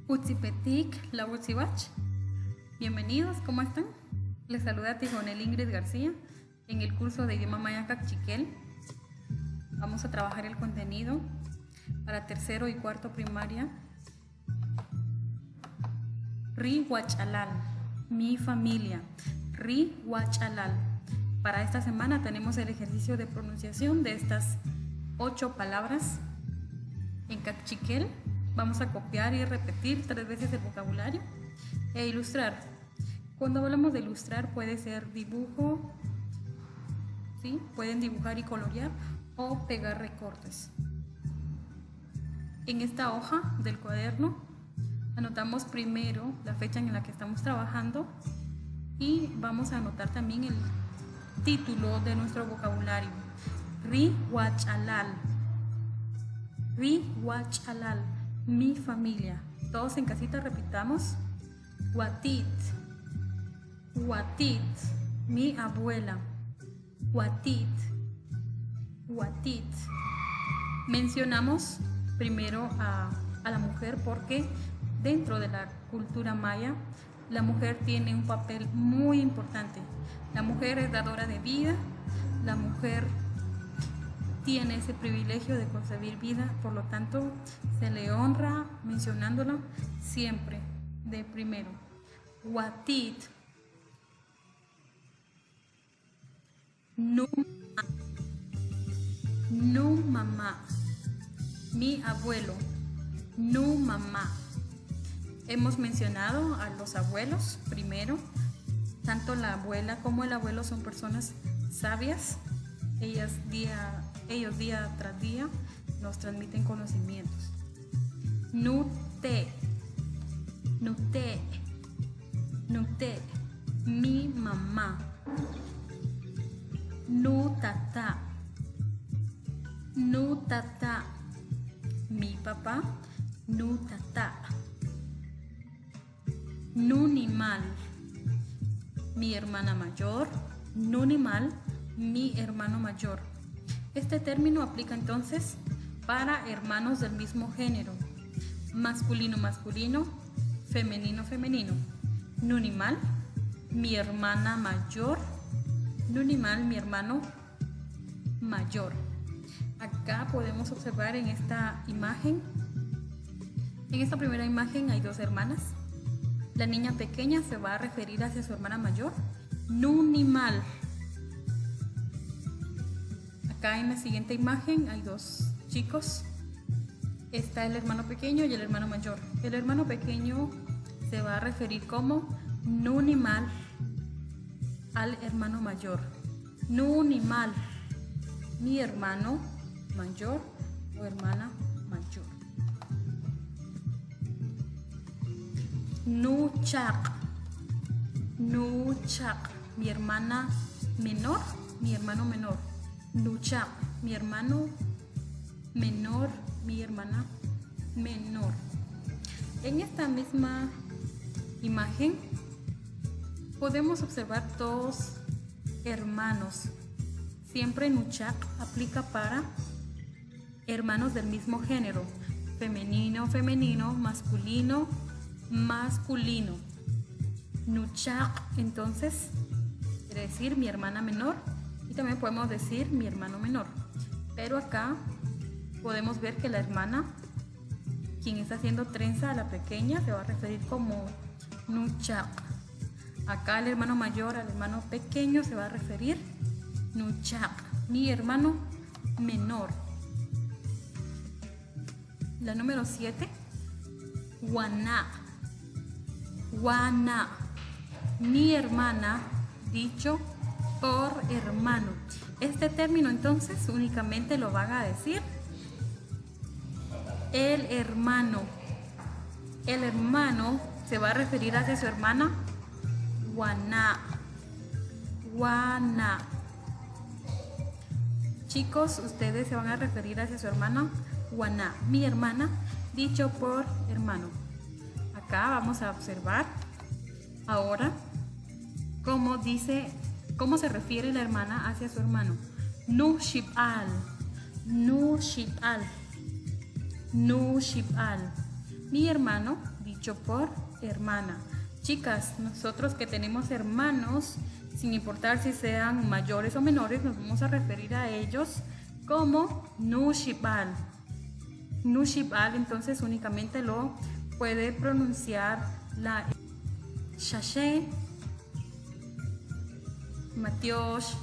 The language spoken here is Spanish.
Utzipetik, la Utzibach. Bienvenidos, ¿cómo están? Les saluda Tijonel Ingrid García en el curso de idioma maya Cachiquel. Vamos a trabajar el contenido para tercero y cuarto primaria. Ri Huachalal, mi familia. Ri Huachalal. Para esta semana tenemos el ejercicio de pronunciación de estas 8 palabras en Cachiquel. Vamos a copiar y repetir 3 veces el vocabulario e ilustrar. Cuando hablamos de ilustrar puede ser dibujo, ¿sí? Pueden dibujar y colorear o pegar recortes. En esta hoja del cuaderno anotamos primero la fecha en la que estamos trabajando y vamos a anotar también el título de nuestro vocabulario. Ri Huachalal. Ri Huachalal. Mi familia. Todos en casita repitamos. Huatit. Huatit. Mi abuela. Huatit. Huatit. Mencionamos primero a la mujer porque dentro de la cultura maya la mujer tiene un papel muy importante. La mujer es dadora de vida. La mujer tiene ese privilegio de concebir vida, por lo tanto se le honra mencionándola siempre de primero. Huatit. Nu mamá. Mi abuelo. Nu mamá. Hemos mencionado a los abuelos primero. Tanto la abuela como el abuelo son personas sabias. Ellos día tras día nos transmiten conocimientos. Nute. Nute. Nute. Mi mamá. Nutata. Nutata. Mi papá. Nutata. Nunimal. Mi hermana mayor. Nunimal. Mi hermano mayor. Este término aplica entonces para hermanos del mismo género. Masculino, masculino, femenino, femenino. Nunimal, mi hermana mayor. Nunimal, mi hermano mayor. Acá podemos observar en esta imagen. En esta primera imagen hay 2 hermanas. La niña pequeña se va a referir hacia su hermana mayor. Nunimal. Acá en la siguiente imagen hay 2 chicos. Está el hermano pequeño y el hermano mayor. El hermano pequeño se va a referir como Nunimal al hermano mayor. Nunimal, mi hermano mayor o hermana mayor. Nuchak. Nuchak, mi hermana menor, mi hermano menor. Nuchak, mi hermano menor, mi hermana menor. En esta misma imagen podemos observar 2 hermanos. Siempre Nuchak aplica para hermanos del mismo género. Femenino, femenino, masculino, masculino. Nuchak entonces quiere decir mi hermana menor. Y también podemos decir mi hermano menor. Pero acá podemos ver que la hermana, quien está haciendo trenza a la pequeña, se va a referir como Nuchak. Acá el hermano mayor al hermano pequeño se va a referir Nuchak, mi hermano menor. La número 7, Guaná. Guaná, mi hermana, dicho por hermano. Este término entonces únicamente lo van a decir el hermano. El hermano se va a referir hacia su hermana Guaná. Guaná. Chicos, ustedes se van a referir hacia su hermana Guaná. Mi hermana, dicho por hermano. Acá vamos a observar ahora cómo se refiere la hermana hacia su hermano. Nushibal. Nushibal. Nushibal. Mi hermano, dicho yo por hermana. Chicas, nosotros que tenemos hermanos, sin importar si sean mayores o menores, nos vamos a referir a ellos como nushibal. Nushibal, entonces únicamente lo puede pronunciar la Shashe, Matiosh,